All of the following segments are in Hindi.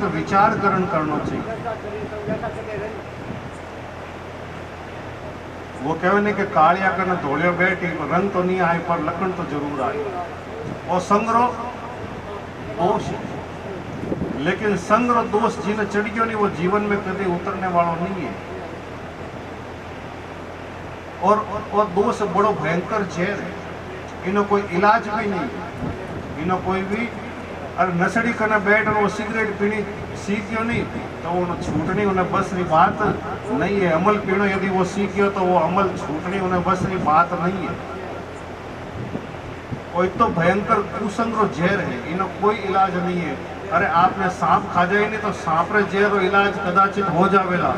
तो विचार करना चाहिए। वो कहवे नहीं कि कालिया करने धोलिया बैठी रंग तो नहीं आए पर लखन तो जरूर आए। और संग्रह दोष, लेकिन संग्रह दोष जिन्हें चढ़ गयो नहीं वो जीवन में कभी उतरने वाला नहीं है। और दोष बड़ो भयंकर जहर है, इनो कोई इलाज भी नहीं है। इनो कोई भी अरे नशड़ी करना बैठ और वो सिगरेट पीनी सीख गयो नहीं तो उन्हें छूटनी उन्हें बस की बात नहीं है। अमल पीनो यदि वो सीख गयो तो वो अमल छूटनी उन्हें बस की बात नहीं है। कोई तो भयंकर कुसंग्रह जहर है, इनो कोई इलाज नहीं है। अरे आपने सांप खा जाए नहीं तो सांप रे जहर रो इलाज कदाचित हो जावेला,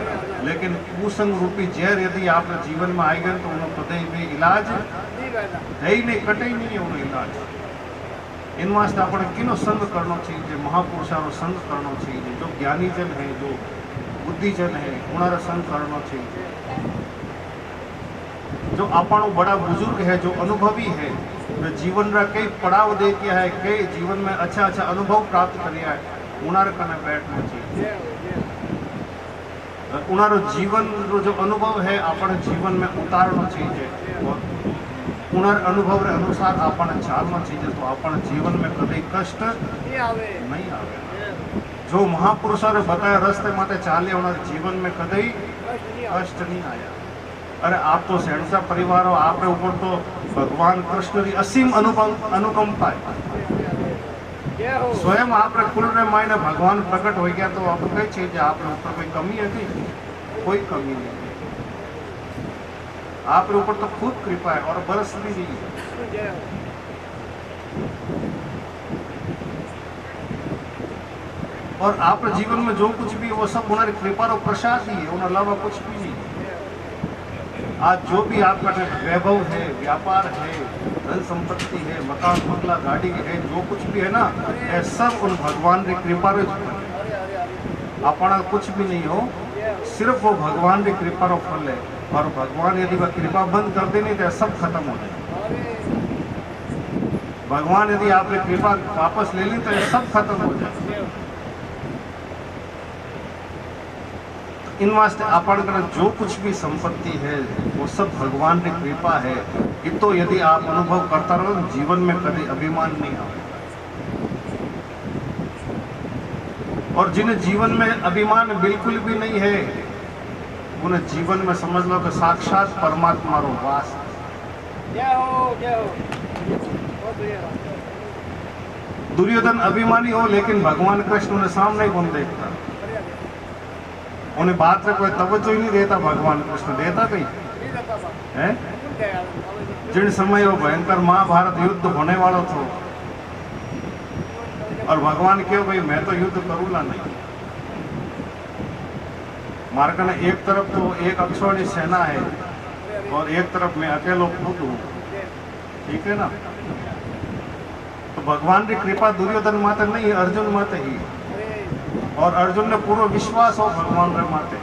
लेकिन कुसंग रूपी जहर यदि आपने जीवन में आई गए तो उन्हें कदे भी इलाज है ही नहीं, कटे ही नहीं है उन्हें इलाज। इन वास्ते अपने किनो संग करना चाहिए, महापुरुषारो संग करना चाहिए, जो ज्ञानी जन है, जो बुद्धिजन है उनारा संग करना चाहिए। जो अपनो बड़ा बुजुर्ग है, जो अनुभवी है, जो जीवन रा कई पड़ाव दे दिया है, कई जीवन में अच्छा अच्छा अनुभव प्राप्त करिया है, उनार कने बैठना चाहिए। उनारो जीवन रो जो अनुभव है अपने जीवन में उतारना चाहिए और उनर अनुभव रे अनुसार अपने चालना चाहिए, तो अपने जीवन में कभी कष्ट नहीं आवे। जो महापुरुषों ने बताया रास्ते माते चाले उनर जीवन में कभी कष्ट नहीं आया। अरे आप तो सेणसा परिवार हो, आप ऊपर तो भगवान कृष्ण की असीम अनुकंपा है। स्वयं आप कुल रे मायने भगवान प्रकट हो गया तो आप कई चीज आप ऊपर कोई कमी है कि कोई कमी नहीं है। आप ऊपर तो खूब कृपा है और बरस भी नहीं है। और आप जीवन में जो कुछ भी वो सब उन्हें कृपा और प्रसाद ही है, उन्हें अलावा कुछ भी नहीं है। आज जो भी आपका वैभव है, व्यापार है, धन संपत्ति है, मकान बंगला गाड़ी है, जो कुछ भी है ना, ये सब उन भगवान की कृपा रे अपना कुछ भी नहीं हो, सिर्फ वो भगवान की कृपा रो फल है। और भगवान यदि वह कृपा बंद कर देनी तो सब खत्म हो जाए। भगवान यदि आपने कृपा वापस ले ली तो ये सब खत्म हो जाए। इन वास्ते अपन का जो कुछ भी संपत्ति है वो सब भगवान की कृपा है। कि तो यदि आप अनुभव करता रहो जीवन में कभी अभिमान नहीं आए। और जिन्हें जीवन में अभिमान बिल्कुल भी नहीं है उन्हें जीवन में समझ लो कि साक्षात परमात्मा रो वास। दुर्योधन अभिमानी हो लेकिन भगवान कृष्ण उन्हें सामने ही कौन देखता, उन्हें बात में कोई तवज्जो ही नहीं देता। भगवान कृष्ण देता कहीं है? जिन समय वो भयंकर महाभारत युद्ध होने वाला था और भगवान क्यों भाई मैं तो युद्ध करूंगा नहीं। मार्कन एक तरफ तो एक अक्षौणी सेना है और एक तरफ मैं अकेलो खुद हूँ, ठीक है ना। तो भगवान की कृपा दुर्योधन माते नहीं अर्जुन माते ही, और अर्जुन ने पूरा विश्वास हो भगवान रे माते।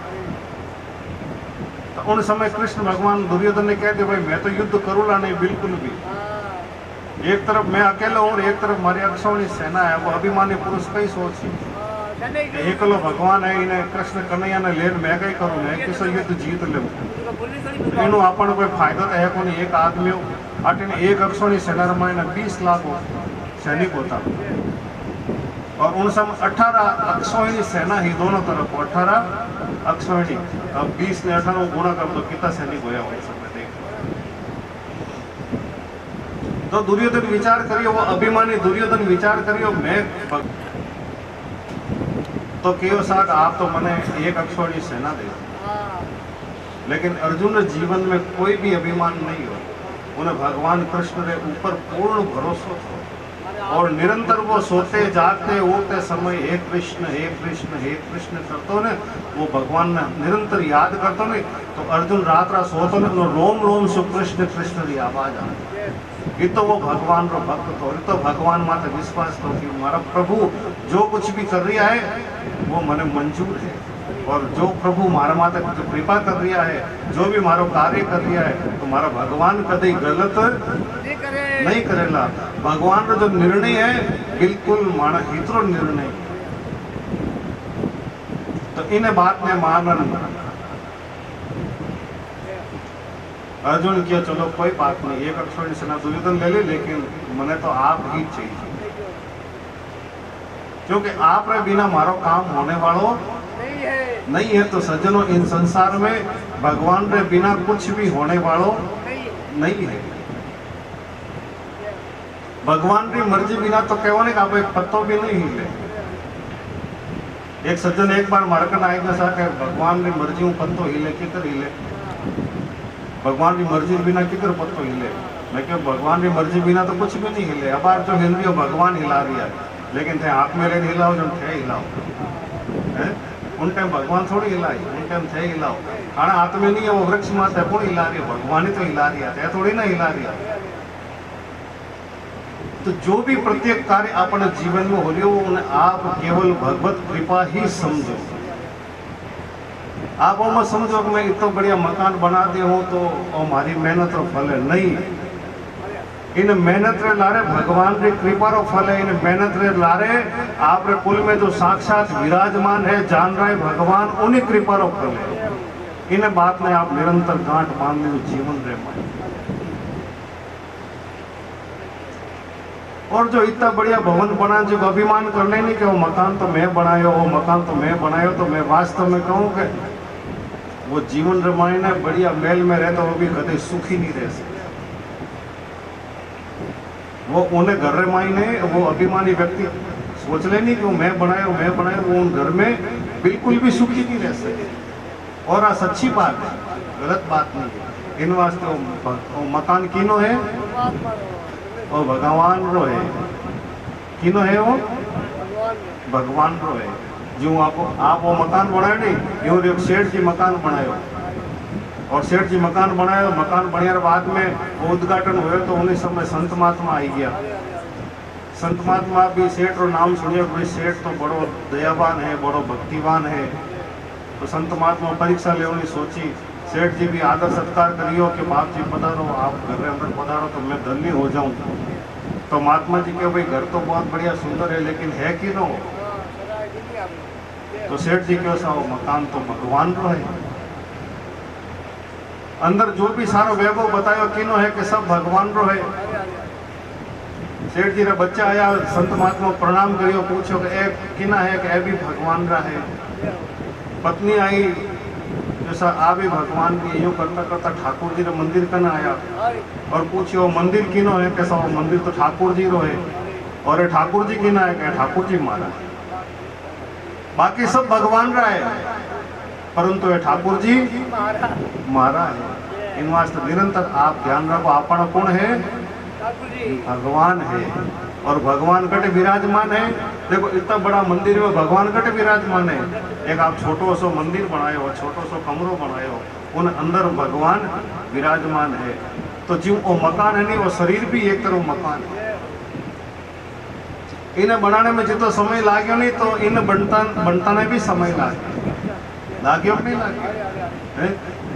तो उन समय कृष्ण भगवान दुर्योधन ने कह दिया भाई मैं तो युद्ध करूंगा नहीं बिल्कुल भी। एक तरफ मैं अकेला हूँ और एक तरफ हमारी अक्षौणी सेना है। वो अभिमानी पुरुष कई सोच एकलो भगवान है, इन्हें कृष्ण कन्हैया ने लेन मैं कई करूँ, मैं किसी युद्ध जीत ले इनू अपन कोई फायदा तो है को नहीं। एक आदमी अटने एक अक्षौणी सेना रमायण 20 लाख सैनिक होता और उन समय 18 अक्षौहिणी सेना ही दोनों तरफ 18 अक्षौहिणी। अब 20 ने 18 गुणा कर दो कितना सैनिक होया उस समय देख। तो दुर्योधन विचार करियो, वो अभिमानी दुर्योधन विचार करियो मैं तो केव साथ आप तो मने एक अक्षौहिणी सेना दे। लेकिन अर्जुन जीवन में कोई भी अभिमान नहीं हो, उन्हें भगवान कृष्ण के ऊपर पूर्ण भरोसा हो और निरंतर वो सोते जागते उठते समय हे कृष्ण हे कृष्ण हे कृष्ण करते ने वो भगवान ने निरंतर याद करते ने। तो अर्जुन रात रात सोते ने रोम रोम से कृष्ण कृष्ण की आवाज आती। ये तो वो भगवान रो भक्त हो, तो भगवान माते विश्वास तो कि हमारा प्रभु जो कुछ भी कर रहा है वो मने मंजूर है। और जो प्रभु मारा माता जो कृपा कर रहा है, जो भी मारो कार्य कर रहा है तो हमारा भगवान कभी गलत नहीं करेला। भगवान का जो निर्णय है बिल्कुल माना हितरो निर्णय। तो इन बात ने मानन अर्जुन किया, चलो कोई बात नहीं, एक अक्षौहिणी सेना दुर्योधन ले ले, लेकिन मने तो आप ही चाहिए, क्योंकि आप रे बिना मारो काम होने वालों नहीं है। तो सज्जनों, इन संसार में भगवान रे बिना कुछ भी होने वालों नहीं है। भगवान की मर्जी बिना तो कहो नहीं आप एक पत्तो भी नहीं हिले। एक सज्जन एक बार मारकर आए सा कि भगवान की मर्जी हूँ पत्तो हिले, किधर हिले, भगवान की मर्जी बिना किधर पत्तो हिले। मैं क्या भगवान की मर्जी बिना तो कुछ भी नहीं हिले। अब जो हिल रही हो भगवान हिला रही है, लेकिन थे हाथ में लेने हिलाओ जो थे हिलाओ है, उन टाइम भगवान थोड़ी हिलाई, उन टाइम थे हिलाओ। खाना हाथ में नहीं है, वो वृक्ष माता कौन हिला रही है, भगवान ही तो हिला रही है, थोड़ी ना हिला रही है। तो जो भी प्रत्येक कार्य अपने जीवन में हो रही हो, उन्हें आप केवल भगवत कृपा ही समझो। आप वो मत समझो कि मैं इतना बढ़िया मकान बना दिया हूं तो हमारी मेहनत और फल है, नहीं। इन मेहनत रे लारे भगवान की कृपा रो फल है। इन मेहनत रे लारे आप रे कुल में जो साक्षात विराजमान है, जान रहा है भगवान, उन्हीं कृपा रो फल है। इन बात में आप निरंतर गांठ बांध लो जीवन रे में। और जो इतना बढ़िया भवन बना, जो अभिमान कर ले नहीं कि वो मकान तो मैं बनायो, वो मकान तो मैं बनायो, तो मैं वास्तव में कहूँ कि वो जीवन रमायण है, बढ़िया महल में रहता वो भी कभी सुखी नहीं रह सकते। वो उन्हें घर रमायण है, वो अभिमानी व्यक्ति सोच ले नहीं कि वो मैं बनायो, वो उन घर में बिल्कुल भी सुखी नहीं रह सकते। और सच्ची बात है, गलत बात नहीं है। इन वास्ते वो मकान किनो है, और भगवान रो है। किनो है वो भगवान रो है। जो आप वो मकान बनाए नहीं, यूं एक सेठ जी मकान बनायो, और सेठ जी मकान बनाया, मकान बनने बाद में वो उद्घाटन हुए तो उन्हीं समय संत महात्मा आई गया। संत महात्मा भी सेठ रो नाम सुनियो, कोई सेठ तो बड़ो दयावान है, बड़ो भक्तिवान है। तो संत महात्मा परीक्षा लेने सोची, सेठ जी भी आदर सत्कार करियो कि बाप जी पधारो, आप घर के अंदर पधारो तो मैं धन्य हो जाऊं। तो महात्मा जी के भाई घर तो बहुत बढ़िया सुंदर है, लेकिन है कि नो? तो सेठ जी क्यों सा मकान तो भगवान रो है। अंदर जो भी सारो वैभव बतायो किनो है कि सब भगवान रो है। सेठ जी रा बच्चा आया, संत महात्मा प्रणाम करियो, पूछो कि ए किना है कि ए भी भगवान रा है। पत्नी आई, जैसा आ भी भगवान की, यूँ करता करता ठाकुर जी रे मंदिर कन आया और पूछियो मंदिर किनो है, कैसा वो मंदिर तो ठाकुर जी रो है। और ये ठाकुर जी किना है, क्या ठाकुर जी मारा है। बाकी सब भगवान रा है, परंतु ये ठाकुर जी मारा है। इन वास्ते निरंतर आप ध्यान रखो, आपना कौन है? भगवान है। और भगवान कटे विराजमान है। देखो इतना बड़ा मंदिर में भगवान कटे विराजमान है। एक आप छोटो सो मंदिर बनाए हो, छोटो सो कमरो बनाए हो, उन अंदर भगवान विराजमान है। तो जो वो मकान है नहीं, वो शरीर भी एक तरह मकान है। इन्हें बनाने में जितना समय लाग्यो नहीं, तो इन बनता भी समय लाग्यो नहीं लाग्यो।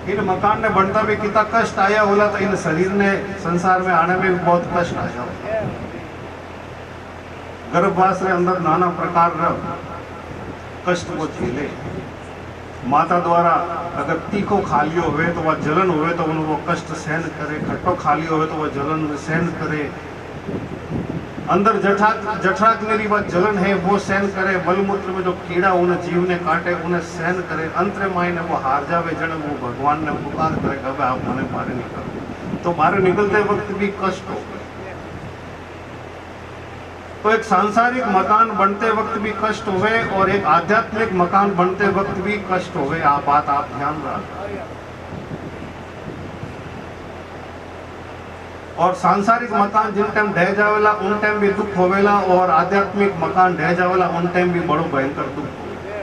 इन मकान ने बनता भी कितना कष्ट आया होला, तो इन शरीर ने संसार में आने में भी बहुत कष्ट आया। गर्भवास के अंदर नाना प्रकार कष्ट को झेले। माता द्वारा अगर तीखो खा लियो हुए तो वह जलन हुए तो उन वो कष्ट सहन करे, खट्टो खा लियो हुए तो वह जलन सहन करे। अंदर जठराग्नि वह जलन है वो सहन करे। मलमूत्र में जो कीड़ा उन्हें जीव ने काटे उन्हें सहन करे। अंतर माई ने वो हार जावे, जन वो भगवान ने पुकार करे कि आप मने मारे निकलो। तो मारे निकलते वक्त भी कष्ट हो। तो एक सांसारिक मकान बनते वक्त भी कष्ट हुए और एक आध्यात्मिक मकान बनते वक्त भी कष्ट हुए। आप बात आप ध्यान रखो। और सांसारिक मकान जिन टाइम ढह जावेला उन टाइम भी दुख होवेला, और आध्यात्मिक मकान ढह जावेला उन टाइम भी बड़ो भयंकर दुख होवेला।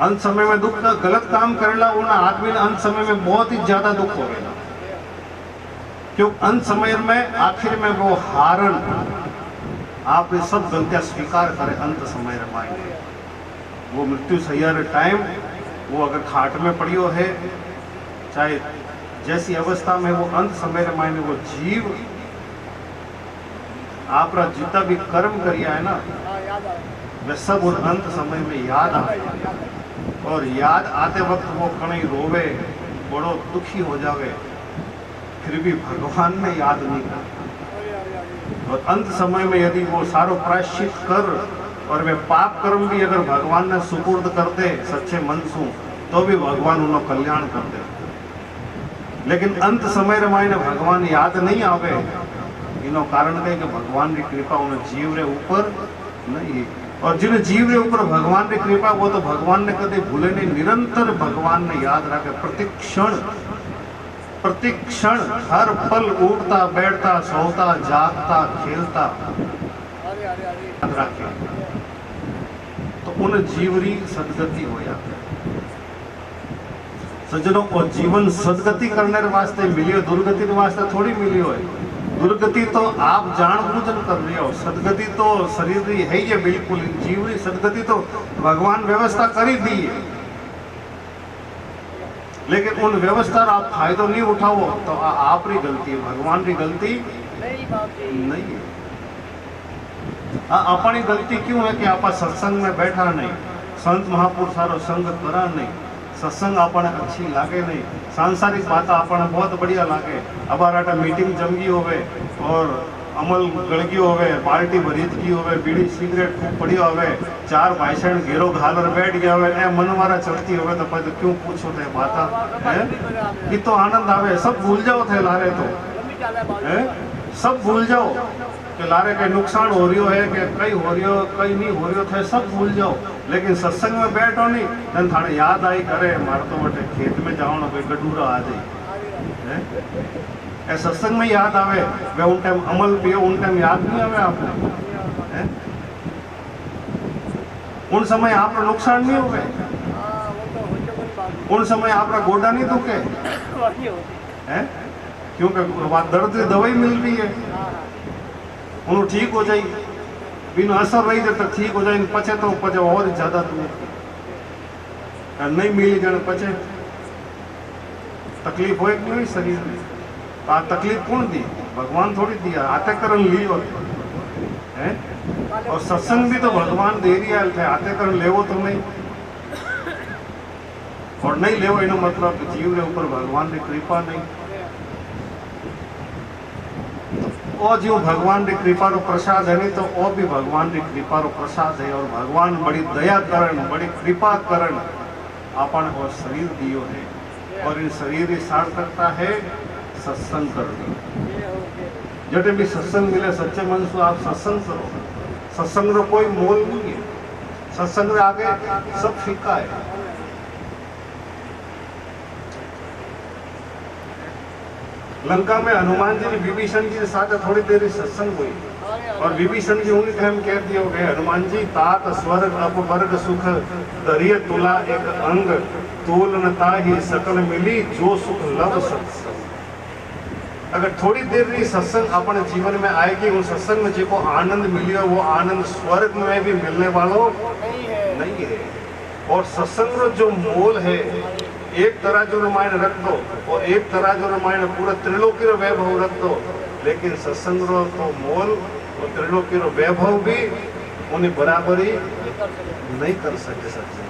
अंत समय में दुख का गलत काम करेला उन आदमी ने अंत समय में बहुत ही ज्यादा दुख होवेला। क्यों? अंत समय में आखिर में वो हारण आप ये सब गलतियां स्वीकार करें। अंत समय रमाएंगे वो मृत्यु सैया टाइम, वो अगर खाट में पड़ियो है, चाहे जैसी अवस्था में, वो अंत समय रमायने वो जीव आप जितना भी कर्म करिया है ना, वे सब उन अंत समय में याद आते, और याद आते वक्त वो कहीं रोवे, बड़ो दुखी हो जावे, फिर भी भगवान ने याद नहीं करता। और अंत समय में यदि वो सारो प्रायश्चित कर और वे पाप कर्म भी अगर भगवान ने सुपुर्द कर दे सच्चे मन से, तो भी भगवान उन्हें कल्याण कर दे। लेकिन अंत समय रे मायने भगवान याद नहीं आवे, इनो कारण कहे कि भगवान की कृपा उन जीव रे ऊपर नहीं है। और जिन जीव रे ऊपर भगवान की कृपा, वो तो भगवान ने कदे भूले नहीं, निरंतर भगवान ने याद रखे। प्रति क्षण हर पल उठता बैठता सोता जागता खेलता याद रखे, तो उन जीवरी सदगति हो जाती। सज्जनों को जीवन सदगति करने वास्ते मिली हो, दुर्गति के वास्ते थोड़ी मिली हो। दुर्गति तो आप जानबूझन कर रहे हो, सदगति तो शरीर की है ही बिल्कुल। जीवनी सदगति तो भगवान व्यवस्था करी दी है, लेकिन उन व्यवस्था आप फायदो नहीं उठाओ तो आप ही गलती है, भगवान की गलती नहीं है। अपनी गलती क्यों है कि आप सत्संग में बैठा नहीं, संत महापुरुषारो संग करा नहीं, सत्संग आपने अच्छी लागे नहीं, सांसारिक बात आपने बहुत बढ़िया लागे। अबाराटा मीटिंग जमगी होवे और अमल गड़गी होवे, पार्टी भरीतगी होवे, बीड़ी सिगरेट खूब बढ़िया होवे, चार भाषण घेरो घालर बैठ गया होवे, ए मनवारा चलती होवे, तो पर क्यों पूछो थे बात है कि तो आनंद आवे। सब भूल जाओ थे लारे, तो है सब भूल जाओ कि लारे कहीं नुकसान हो रही है, कि कई हो रही हो कई नहीं हो रही थे, सब भूल जाओ। लेकिन सत्संग में बैठो नहीं, तन थाने याद आई करे मार तो बटे खेत में जाओ ना, कोई गडूरा आ जाए, ए सत्संग में याद आवे। वे उन टाइम अमल पियो, उन टाइम याद नहीं आवे आपने, उन समय आपका नुकसान नहीं हुए, उन समय आपका गोडा नहीं दुखे, क्योंकि दर्द की दवाई मिल रही है, उन्होंने ठीक हो जाए, बिना असर रही जाए तो ठीक हो जाए, पचे तो पचे और ज्यादा दूर नहीं मिली जाने पचे तकलीफ हो नहीं हुई शरीर में। तो तकलीफ कौन दी? भगवान थोड़ी दिया, आते करन ली है। और सत्संग भी तो भगवान दे रही थे, आते करन लेवो तो नहीं, और नहीं लेवो इनो मतलब जीव के ऊपर भगवान की कृपा नहीं। और जो भगवान की कृपा रो प्रसाद है नहीं, तो और भी भगवान की कृपा रो प्रसाद है। और भगवान बड़ी दया करण, बड़ी कृपा करण अपन और शरीर दियो है, और इन शरीर की सार्थकता है सत्संग करनी। जब भी सत्संग मिले सच्चे मन से आप सत्संग करो, सत्संग रो कोई मोल नहीं है, सत्संग रे आगे सब फीका है। लंका में हनुमान जी ने विभीषण जी के साथ थोड़ी देर सत्संग हुई, और विभीषण जी उन्हीं टाइम कह दिए हो गए, हनुमान जी तात स्वर्ग अपवर्ग सुख दरिय तुला एक अंग तोलनता ही सकल मिली जो सुख लव सत्संग। अगर थोड़ी देर रही सत्संग अपने जीवन में आएगी, उन सत्संग में जो आनंद मिलियो वो आनंद स्वर्ग में भी मिलने वालों नहीं है। और सत्संग जो मोल है, एक तराजू रामायण रख दो और एक तराजू रामायण पूरा त्रिलोकी रो वैभव रख दो, लेकिन सत्संग रो तो मोल और त्रिलोकी रो वैभव भी उन्हें बराबरी नहीं कर सके सत्संग।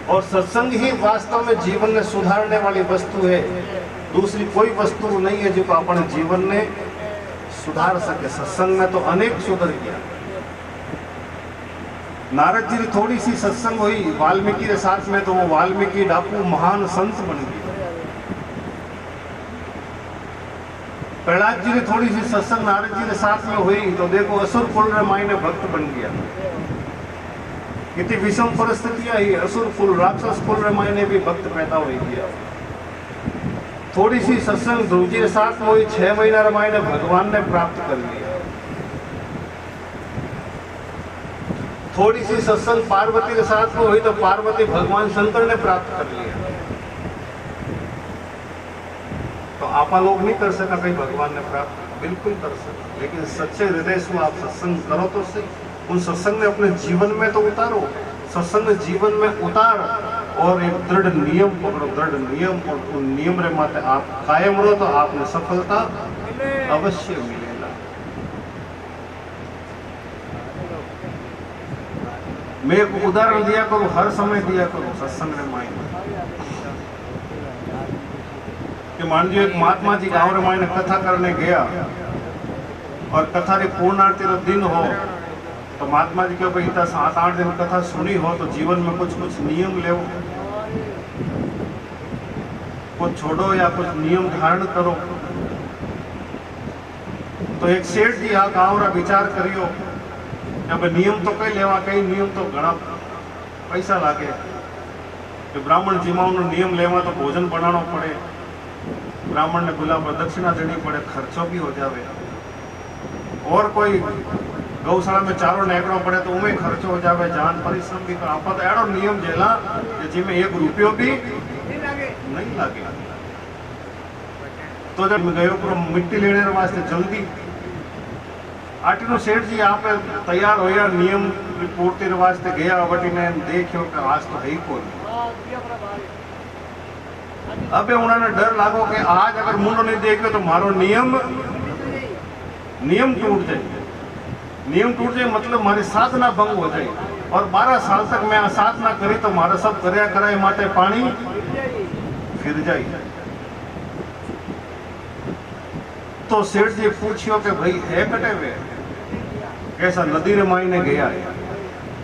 और सत्संग ही वास्तव में जीवन में सुधारने वाली वस्तु है, दूसरी कोई वस्तु नहीं है जो अपने जीवन में सुधार सके। सत्संग में तो अनेक सुधर गया। नारद जी की थोड़ी सी सत्संग हुई वाल्मीकि के साथ में, तो वो वाल्मीकि डाकू महान संत बन गए। प्रहलाद जी की थोड़ी सी सत्संग नारद जी के साथ में हुई, तो देखो असुर कुल रामायण भक्त बन गया। कितनी विषम परिस्थितियां ही, असुर कुल राक्षस कुल रामायण भी भक्त पैदा हो गया। थोड़ी सी सत्संग ध्रुव जी के साथ में हुई, 6 महीना रामायण भगवान ने प्राप्त कर लिया। थोड़ी सी सत्संग पार्वती के साथ में हुई, तो पार्वती भगवान शंकर ने प्राप्त कर लिया। तो आप लोग नहीं कर सका, कहीं भगवान ने प्राप्त बिल्कुल कर सका। लेकिन सच्चे हृदय से आप सत्संग करो तो सही, उन सत्संग में अपने जीवन में तो उतारो, सत्संग जीवन में उतार और एक दृढ़ नियम पकड़ो, दृढ़ नियम, और उन नियम रे माते आप कायम रहो तो आपने सफलता अवश्य मिलेगा। मैं एक उदाहरण दिया करूँ, हर समय दिया करूँ सत्संग रे मायने कि मान लीजिए एक महात्मा जी गाँव रे मायने कथा करने गया और कथा रे पूर्णार्ति रो दिन हो, तो महात्मा जी के भाई इतना 7-8 दिन कथा सुनी हो तो जीवन में कुछ कुछ नियम ले, कुछ छोड़ो या कुछ नियम धारण करो। तो एक सेठ जी आ गाँव रा विचार करियो कि अब नियम तो कई लेवा, कई नियम तो घना पैसा लागे कि ब्राह्मण जीवाओं नियम लेवा तो भोजन बनाना पड़े, ब्राह्मण ने गुलाब पर दक्षिणा देनी पड़े, खर्चो भी हो जावे, और कोई गौशाला में चारों नेकड़ो पड़े तो उमें खर्चो हो जावे, जान परिश्रम भी करा। तो एड़ो नियम जेला जिसमें 1 रुपयो भी नहीं लागे। तो जब गयो पर मिट्टी लेने वास्ते जल्दी आटीनो सेठ जी आप तैयार होया नियम की पूर्ति वास्ते गया, बटी ने देखियो कि आज तो है ही कोई। अब उन्होंने डर लागो कि आज अगर मुंडो नहीं देखियो तो मारो नियम टूट जाए। नियम टूट जाए मतलब मारी साधना भंग हो जाए, और 12 साल तक मैं साधना करी तो मारा सब कर्या कराए माटे पानी फिर जाए। तो सेठ जी पूछियो कि भाई है कटे वे कैसा? नदी रे मायने गया है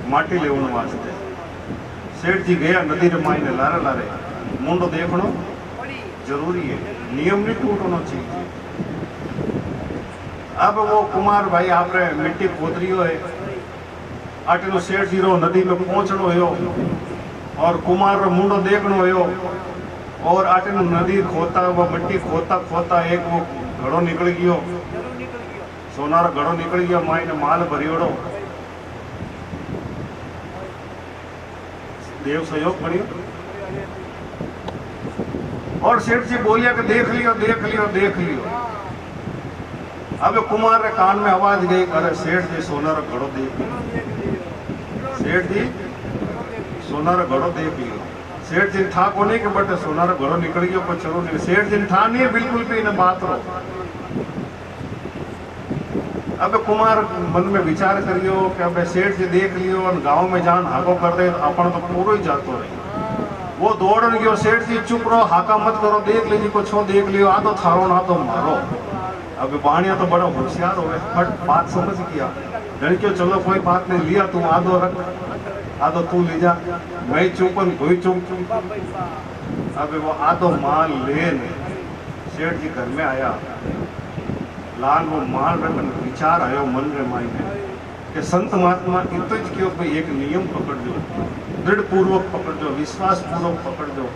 माटी लेवन वास्ते। सेठ जी गया नदी रे मायने लारे लारे, मुंडो देखनो जरूरी है, नियम नहीं टूटना चाहिए। अब वो कुमार भाई आपने मिट्टी खोदरियो है, आटलो सेठ जी रो नदी में पहुंचनो हो और कुमार रो मुंडो देखनो हो, और आटलो नदी खोता वो मिट्टी खोता खोता एक वो घड़ो निकल गयो, सोनार घड़ो निकल गयो, मायने माल भरियोड़ो। देव सहयोग बनियो। और सेठ जी बोलिया कि देख लियो देख लियो देख लियो। अब कुमार रे कान में आवाज गई, अरे सेठ जी सोनार घड़ो देख लियो, सेठ जी सोनार घड़ो देख लियो। सेठ जी था को नहीं कि बट सोनार घड़ो निकल गयो पर चलो नहीं, सेठ जी था नहीं बिल्कुल भी न बात रो। अब कुमार मन में विचार करियो कि अब सेठ जी देख लियो और गांव में जान हाको कर दे अपन तो पूरो ही जातो रही। वो दौड़न गयो, सेठ जी चुप रहो, हाका मत करो, देख लीजिए को छो देख लियो, आ तो थारो ना तो मारो। अब बाणिया तो बड़ा होशियार हो, फट बात समझ गया, लड़कियों चलो कोई बात नहीं, लिया तू आधो रख, आधो तू ले जा, मैं चुपन कोई चुप। अब वो आधो माल लेन सेठ जी घर में आया, लाल वो माल रे मन विचार आयो मन रे मायने कि संत महात्मा इतो ज क्यों भाई एक नियम पकड़ जो, दृढ़ पूर्वक पकड़ जो, विश्वास पूर्वक पकड़ जो।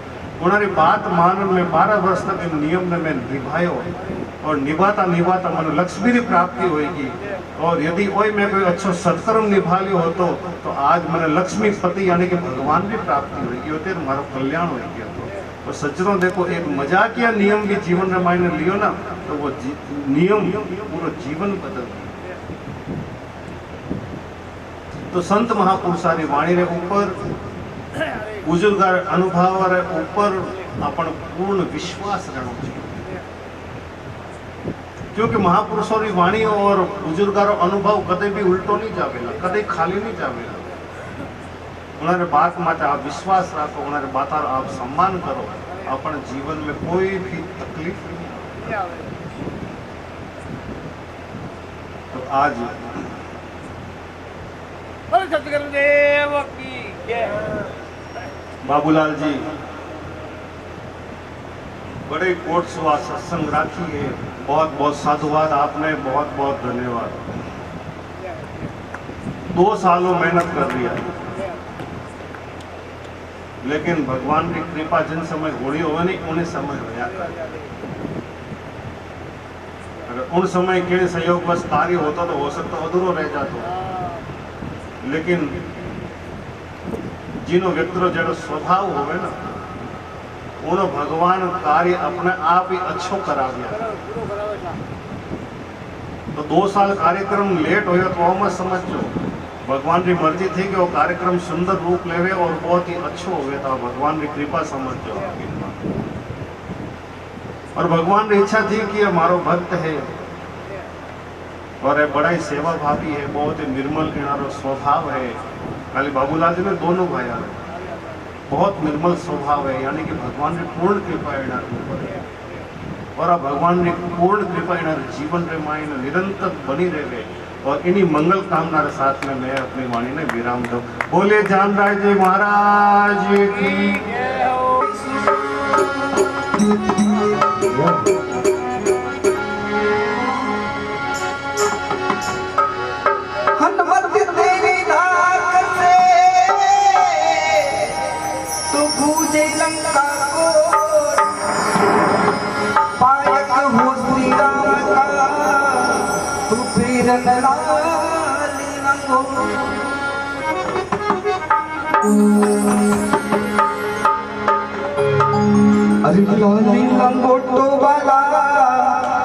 उन्होंने बात मानन में 12 वर्ष तक इन नियम ने मैं निभायो, और निभाता निभाता मन लक्ष्मी की प्राप्ति होगी। और यदि वही मैं कोई अच्छो सत्कर्म निभा लियो हो तो आज मैंने लक्ष्मी पति यानी कि भगवान की प्राप्ति होगी, होते हमारा कल्याण होगी। तो सज्जनों देखो, एक मजाकिया नियम भी जीवन में मायने लियो ना तो वो नियम पूरा जीवन बदल दिया। तो संत महापुरुषारी वाणी रे ऊपर, बुजुर्ग अनुभव रे ऊपर अपन पूर्ण विश्वास रहना चाहिए, क्योंकि महापुरुषों की वाणी और बुजुर्गों अनुभव कदे भी उल्टो नहीं जावेला, कदे खाली नहीं जावेला। उन्होंने बात माटे आप विश्वास रखो, उन्होंने बात आप सम्मान करो, अपन जीवन में कोई भी तकलीफ नहीं आवे। तो आज बाबूलाल जी बड़े कोट सुहा सत्संग राखी है, बहुत बहुत साधुवाद, आपने बहुत बहुत धन्यवाद। 2 सालों मेहनत कर लिया, लेकिन भगवान की कृपा जिन समय होनी हो नहीं उन्हें समय होया कर। अगर उन समय के सहयोग बस कार्य होता तो हो सकता अधूरो रह जाता, लेकिन जिनो व्यक्ति जो स्वभाव होवे ना उनो भगवान कार्य अपने आप ही अच्छो करा दिया। तो 2 साल कार्यक्रम लेट हो तो मत समझो, भगवान की मर्जी थी कि वो कार्यक्रम सुंदर रूप लेवे और बहुत ही अच्छो हो गया था, भगवान की कृपा समझो। और भगवान की इच्छा थी कि हमारो भक्त है और बड़ा ही सेवा भावी है, बहुत ही निर्मल किनारो स्वभाव है, खाली बाबूलाल जी ने दोनों भाई आए, बहुत निर्मल स्वभाव है, यानी कि भगवान ने पूर्ण कृपा एना ऊपर है और आ भगवान ने पूर्ण कृपा एना जीवन रे मायने निरंतर बनी रहे। और इन्हीं मंगल कामना के साथ में मैं अपनी वाणी ने विराम दूं। बोले जामराज जी महाराज की। हनुमत तेरी नाक से तो पूजे लंका को, पायक हो श्री राम का तू फिर लाली रंगो। अरे लाली लंगोटो वाला,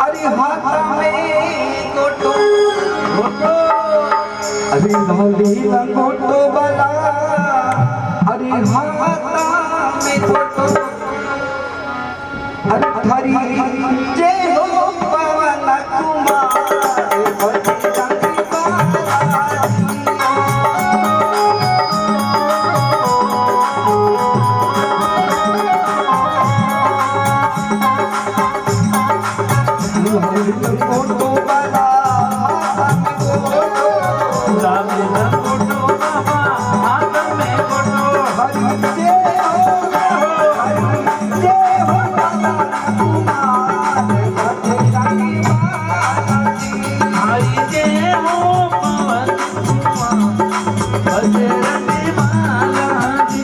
अरे हाथ में गोटो गोटो, अरे लाली लंगोटो वाला, अरे हाथ में गोटो, अरे थारी जय हो पवन कुमार गोटो वाला हाथ में गोटो, लाली लंगोटो वाला हाथ में गोटो, हरि जय हो हरि जय हो पवन कुमार बजरंगी बालाजी, हरि जय हो पवन कुमार बजरंगी बालाजी,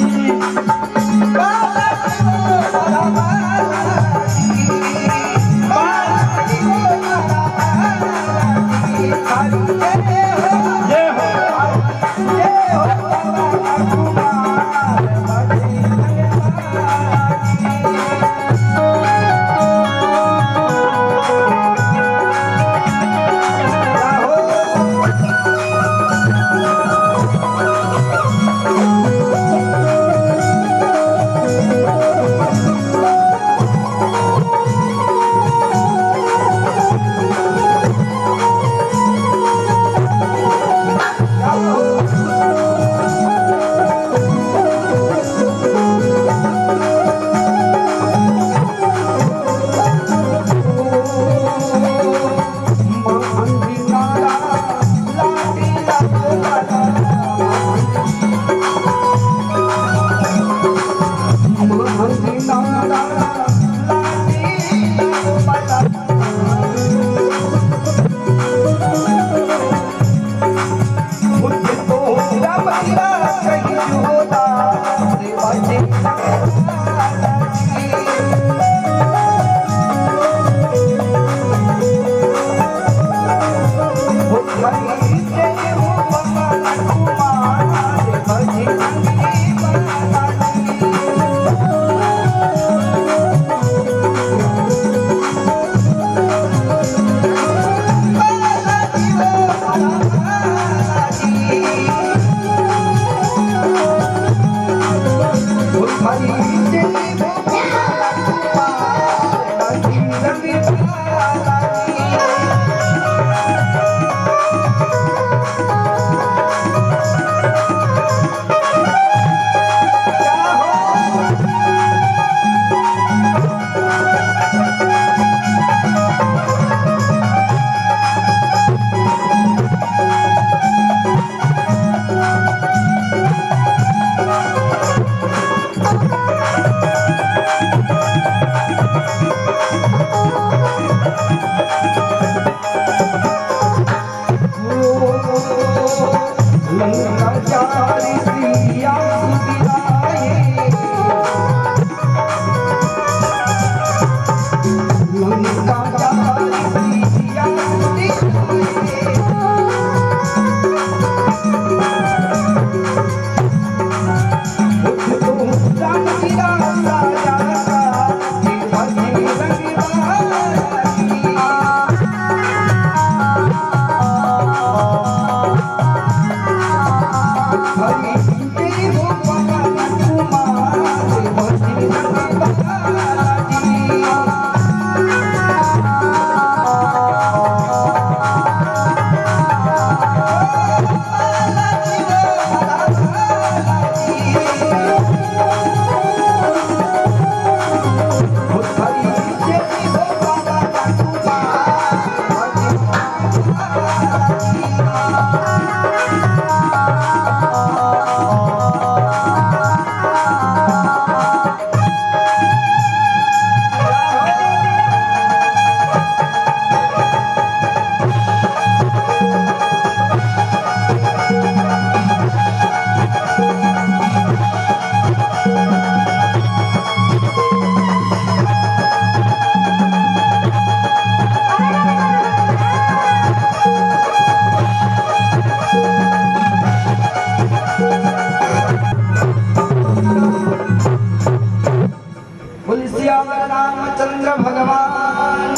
रामचंद्र भगवान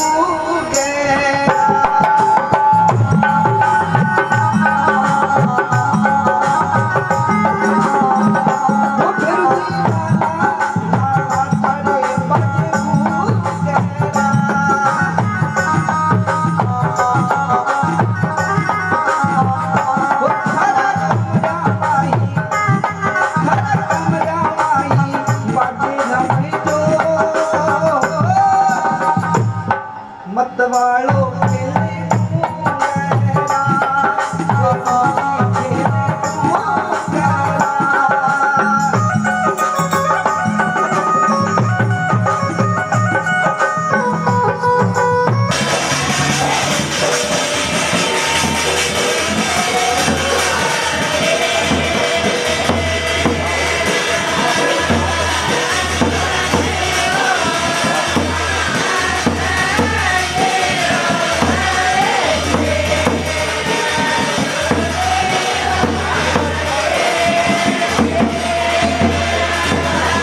के मतवालों के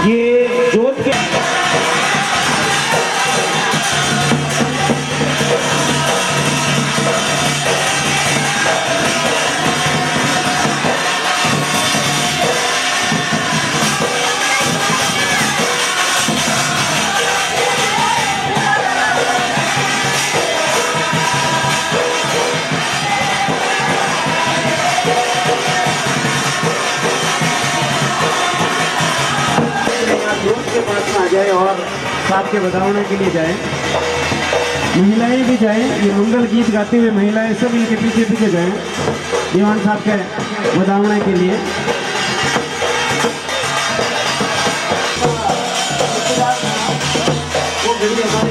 ये जोत के जोत के पास में आ जाए और साथ के बधावने के लिए जाए। महिलाएं भी जाएं, ये मंगल गीत गाते हुए महिलाएं सब इनके पीछे पीछे जाएं दीवान साहब के बधावने के लिए। वो घड़ी हमारे